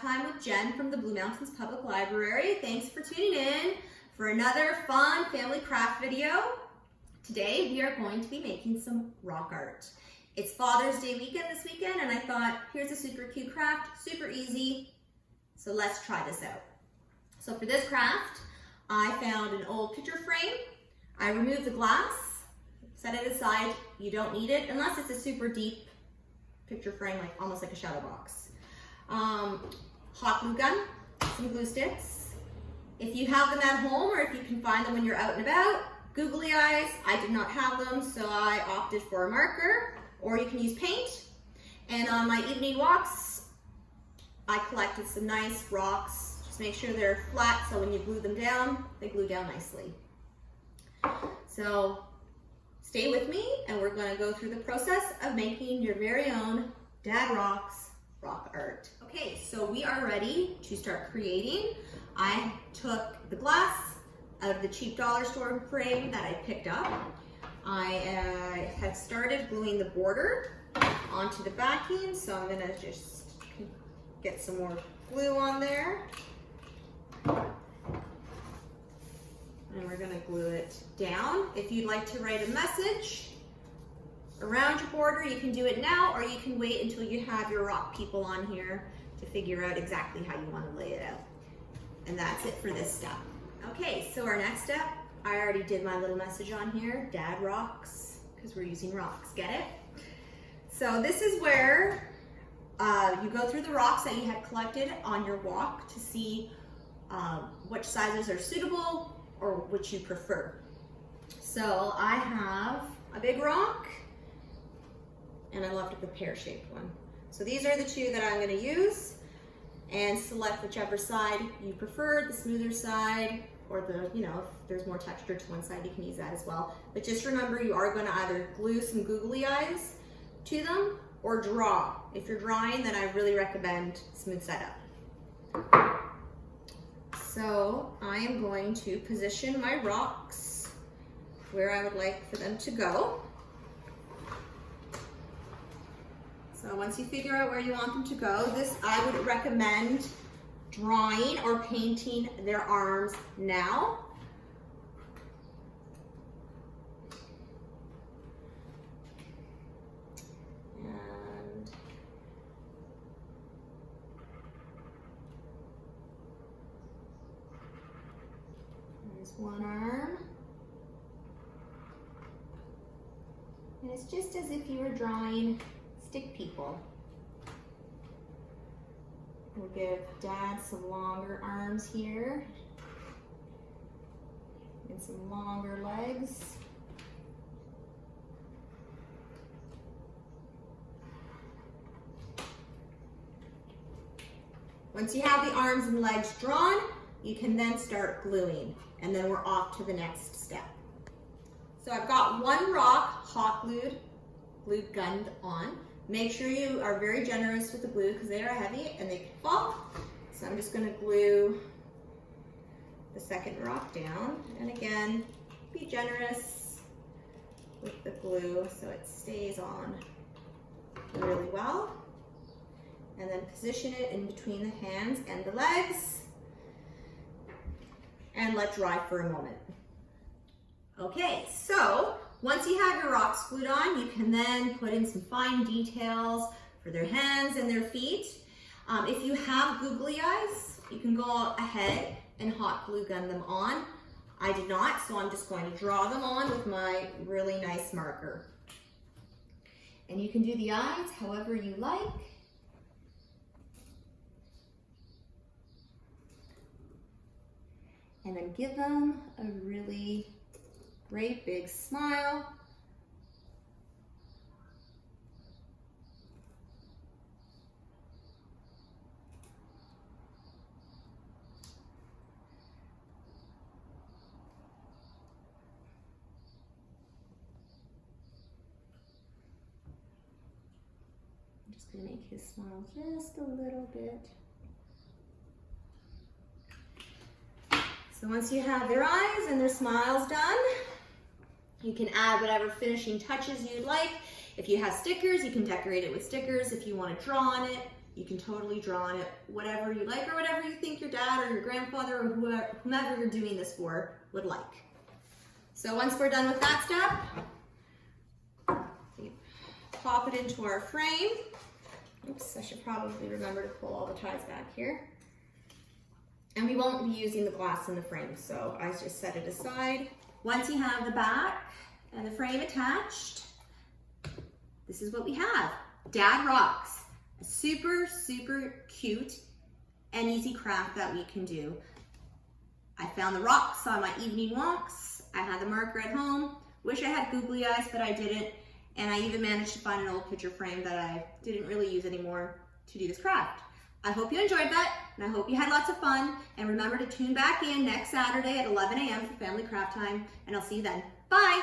Time with Jen from the Blue Mountains Public Library. Thanks for tuning in for another fun family craft video. Today we are going to be making some rock art. It's Father's Day weekend this weekend, and I thought, here's a super cute craft, super easy, so let's try this out. So for this craft, I found an old picture frame. I removed the glass, set it aside. You don't need it unless it's a super deep picture frame, like almost like a shadow box. Hot glue gun, some glue sticks. If you have them at home or if you can find them when you're out and about, googly eyes. I did not have them, so I opted for a marker, or you can use paint. And on my evening walks, I collected some nice rocks. Just make sure they're flat so when you glue them down, they glue down nicely. So stay with me and we're going to go through the process of making your very own Dad Rocks rock art. Okay, so we are ready to start creating. I took the glass out of the cheap dollar store frame that I picked up. I had started gluing the border onto the backing, so I'm gonna just get some more glue on there. And we're gonna glue it down. If you'd like to write a message around your border, you can do it now, or you can wait until you have your rock people on here to figure out exactly how you want to lay it out. And that's it for this step. Okay, so our next step, I already did my little message on here, Dad Rocks, because we're using rocks, get it? So this is where you go through the rocks that you had collected on your walk to see which sizes are suitable or which you prefer. So I have a big rock, and I left the pear-shaped one. So these are the two that I'm gonna use, and select whichever side you prefer, the smoother side, or the, if there's more texture to one side, you can use that as well. But just remember, you are gonna either glue some googly eyes to them or draw. If you're drawing, then I really recommend smooth side up. So I am going to position my rocks where I would like for them to go. So once you figure out where you want them to go, I would recommend drawing or painting their arms now. And there's one arm. And it's just as if you were drawing stick people. We'll give Dad some longer arms here and some longer legs. Once you have the arms and legs drawn, you can then start gluing, and then we're off to the next step. So I've got one rock hot glue gunned on. Make sure you are very generous with the glue because they are heavy and they can fall. So I'm just going to glue the second rock down. And again, be generous with the glue so it stays on really well. And then position it in between the hands and the legs. And let dry for a moment. Okay, so once you have your rocks glued on, you can then put in some fine details for their hands and their feet. If you have googly eyes, you can go ahead and hot glue gun them on. I did not, so I'm just going to draw them on with my really nice marker. And you can do the eyes however you like. And then give them a really great big smile. I'm just going to make his smile just a little bit. So once you have their eyes and their smiles done, you can add whatever finishing touches you'd like. If you have stickers, you can decorate it with stickers. If you want to draw on it, You can totally draw on it whatever you like or whatever you think your dad or your grandfather or whomever you're doing this for would like. So once we're done with that step, we pop it into our frame. Oops, I should probably remember to pull all the ties back here. And we won't be using the glass in the frame, so I just set it aside. Once you have the back and the frame attached, this is what we have. Dad Rocks. A super, super cute and easy craft that we can do. I found the rocks on my evening walks. I had the marker at home. Wish I had googly eyes, but I didn't. And I even managed to find an old picture frame that I didn't really use anymore to do this craft. I hope you enjoyed that, and I hope you had lots of fun. And remember to tune back in next Saturday at 11 a.m. for Family Craft Time, and I'll see you then. Bye!